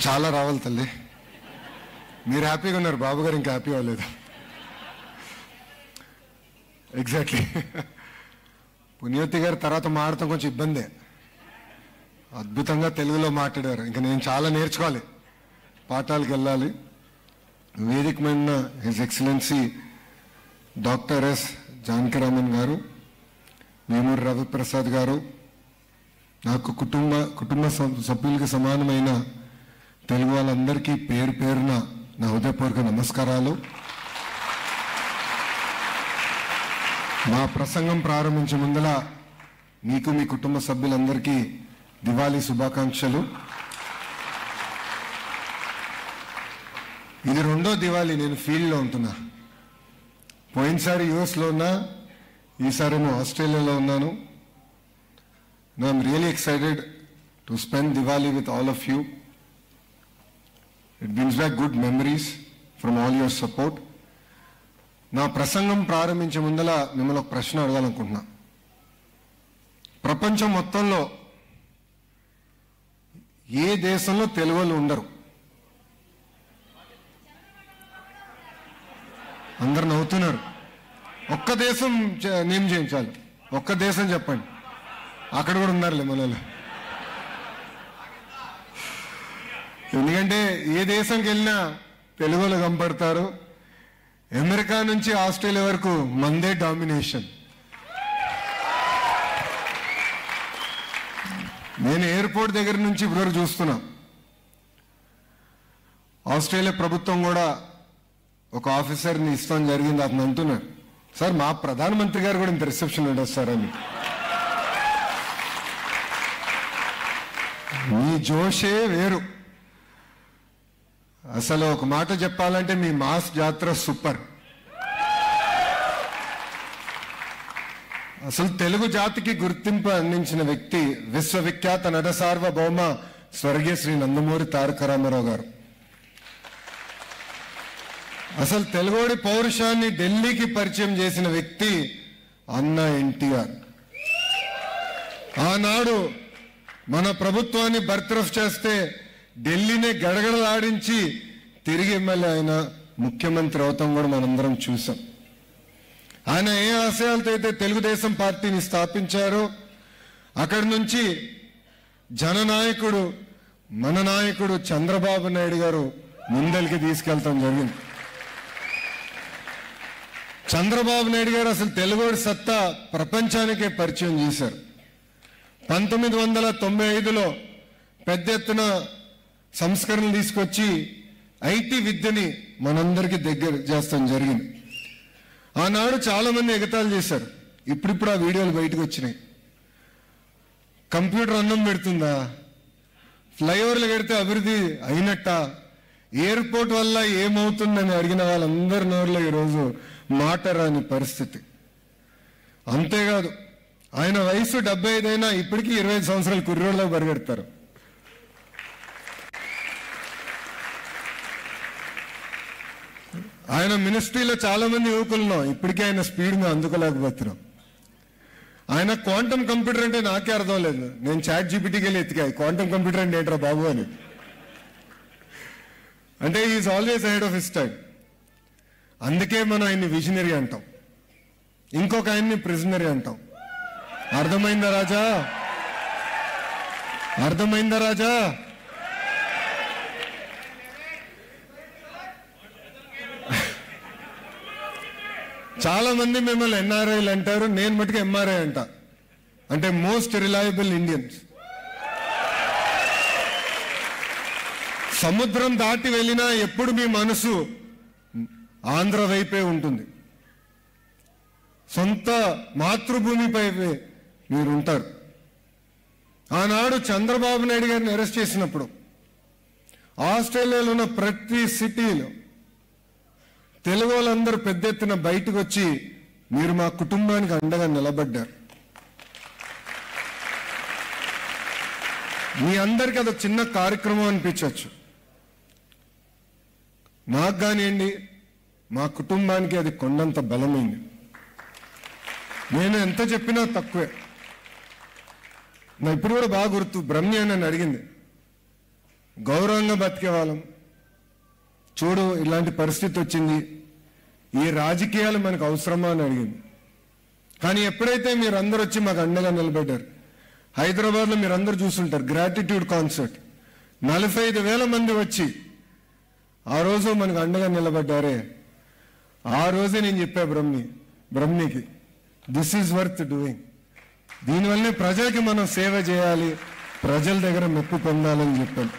చాలా రావాలి తల్లి. మీరు హ్యాపీగా ఉన్నారు, బాబు గారు ఇంకా హ్యాపీ అవ్వలేదు. ఎగ్జాక్ట్లీ. పుణ్యవతి గారు తర్వాత మాట్లాడటం కొంచెం ఇబ్బందే. అద్భుతంగా తెలుగులో మాట్లాడారు. ఇంకా నేను చాలా నేర్చుకోవాలి, పాఠాలకు వెళ్ళాలి. వేదికమైన his excellency doctor S Janakiraman గారు, వేమూరి రవిప్రసాద్ గారు, నాకు కుటుంబ సభ్యులకి సమానమైన తెలుగు వాళ్ళందరికీ పేరు పేరున నా హృదయపూర్వక నమస్కారాలు. మా ప్రసంగం ప్రారంభించే ముందల మీకు మీ కుటుంబ సభ్యులందరికీ దివాళీ శుభాకాంక్షలు. ఇది రెండో దివాళీ నేను ఫీల్డ్లో ఉంటున్నా. పోయినసారి యుఎస్లో ఉన్నా, ఈసారేమో ఆస్ట్రేలియాలో ఉన్నాను. I'm really excited to spend Diwali with all of you. It brings back good memories from all your support. నా ప్రసంగం ప్రారంభించే ముందల మిమ్మల్ని ఒక ప్రశ్న అడగాలనుకుంటున్నా. ప్రపంచం మొత్తంలో ఏ దేశంలో తెలుగు వాళ్ళు ఉండరు? అందరు నవ్వుతున్నారు. ఒక్క దేశం నేమ్ చేయించాలి, ఒక్క దేశం చెప్పండి. అక్కడ కూడా ఉన్నారులే మనలో. ఎందుకంటే ఏ దేశంకి వెళ్ళినా తెలుగు వాళ్ళు కనపడతారు. అమెరికా నుంచి ఆస్ట్రేలియా వరకు మందే డామినేషన్. నేను ఎయిర్పోర్ట్ దగ్గర నుంచి ఇప్పటివరకు చూస్తున్నా. ఆస్ట్రేలియా ప్రభుత్వం కూడా ఒక ఆఫీసర్ని ఇస్తాం జరిగింది. అతను అంటున్నాడు, సార్ మా ప్రధానమంత్రి గారు కూడా ఇంత రిసెప్షన్ ఉండదు సార్ అని. మీ జోషే వేరు. అసలు ఒక మాట చెప్పాలంటే మీ మాస్ జాతర సూపర్. అసలు తెలుగు జాతికి గుర్తింపు అందించిన వ్యక్తి విశ్వవిఖ్యాత నట సార్వభౌమ స్వర్గీయ శ్రీ నందమూరి తారక రామారావు గారు. అసలు తెలుగుడి పౌరుషాన్ని ఢిల్లీకి పరిచయం చేసిన వ్యక్తి అన్న ఎన్టీఆర్. ఆనాడు మన ప్రభుత్వాన్ని బర్తరఫ్ చేస్తే ఢిల్లీనే గడగడలాడించి తిరిగి ఎమ్మెల్యే ఆయన ముఖ్యమంత్రి అవటం కూడా మనందరం చూసాం. ఆయన ఏ ఆశయాలతో అయితే తెలుగుదేశం పార్టీని స్థాపించారో అక్కడి నుంచి జననాయకుడు మన నాయకుడు చంద్రబాబు నాయుడు గారు ముందరికి తీసుకెళ్తాం జరిగింది. చంద్రబాబు నాయుడు గారు అసలు తెలుగుడి సత్తా ప్రపంచానికే పరిచయం చేశారు. 1995లో పెద్ద ఎత్తున సంస్కరణలు తీసుకొచ్చి ఐటీ విద్యని మనందరికీ దగ్గర చేస్తాం జరిగింది. ఆనాడు చాలా మంది ఎగతాళి చేశారు. ఇప్పుడు ఆ వీడియోలు బయటకు వచ్చినాయి. కంప్యూటర్ అన్నం పెడుతుందా? ఫ్లైఓవర్లు కడితే అభివృద్ధి అయినట్ట? ఎయిర్పోర్ట్ వల్ల ఏమవుతుందని అడిగిన వాళ్ళందరి నోరులో ఈరోజు మాట రాని పరిస్థితి. అంతేకాదు, ఆయన వయసు 75 అయినా ఇప్పటికీ 25 సంవత్సరాలు కుర్రోళ్ళలో పరిగెడతారు. ఆయన మినిస్ట్రీలో చాలా మంది యువకులున్నాం, ఇప్పటికీ ఆయన స్పీడ్గా అందుకోలేకపోతున్నాం. ఆయన క్వాంటమ్ కంప్యూటర్ అంటే నాకే అర్థం లేదు. నేను చాట్ జీపీటీకి వెళ్ళి ఎత్తికా క్వాంటమ్ కంప్యూటర్ అంటే ఏంట్రా బాబు అని. అంటే is always ahead of his time. అందుకే మనం ఆయన్ని విజనరీ అంటాం, ఇంకొక ఆయన్ని ప్రిజనరీ అంటాం. అర్థమైందా రాజా? అర్థమైందా రాజా? చాలా మంది మిమ్మల్ని ఎన్ఆర్ఐలు అంటారు, నేను మటుకు ఎంఆర్ఐ అంట. అంటే మోస్ట్ రిలయబుల్ ఇండియన్స్. సముద్రం దాటి వెళ్ళినా ఎప్పుడు మీ మనసు ఆంధ్ర వైపే ఉంటుంది. సొంత మాతృభూమిపై మీరు ఉంటారు. ఆనాడు చంద్రబాబు నాయుడు గారిని అరెస్ట్ చేసినప్పుడు ఆస్ట్రేలియాలో ఉన్న ప్రతి సిటీలో తెలుగు వాళ్ళందరూ పెద్ద ఎత్తున బయటకు వచ్చి మీరు మా కుటుంబానికి అండగా నిలబడ్డారు. మీ అందరికీ అదొక చిన్న కార్యక్రమం అనిపించవచ్చు. నాకు కానివ్వండి, మా కుటుంబానికి అది కొండంత బలమైంది. నేను ఎంత చెప్పినా తక్కువే. నా ఇప్పుడు కూడా బాగా గుర్తు, బ్రహ్మి అని నన్ను అడిగింది, గౌరవంగా బతికే వాళ్ళం. చూడు ఇలాంటి పరిస్థితి వచ్చింది, ఈ రాజకీయాలు మనకు అవసరమా అని అడిగింది. కానీ ఎప్పుడైతే మీరందరూ వచ్చి మాకు అండగా నిలబడ్డారు, హైదరాబాద్లో మీరందరూ చూస్తుంటారు గ్రాటిట్యూడ్ కాన్సర్ట్, 45,000 మంది వచ్చి ఆ రోజు మనకు అండగా నిలబడ్డారే, ఆ రోజే నేను చెప్పా బ్రహ్మనికి దిస్ ఈజ్ వర్త్ డూయింగ్. దీనివల్లనే ప్రజలకి మనం సేవ చేయాలి, ప్రజల దగ్గర మెప్పు పొందాలని చెప్పాను.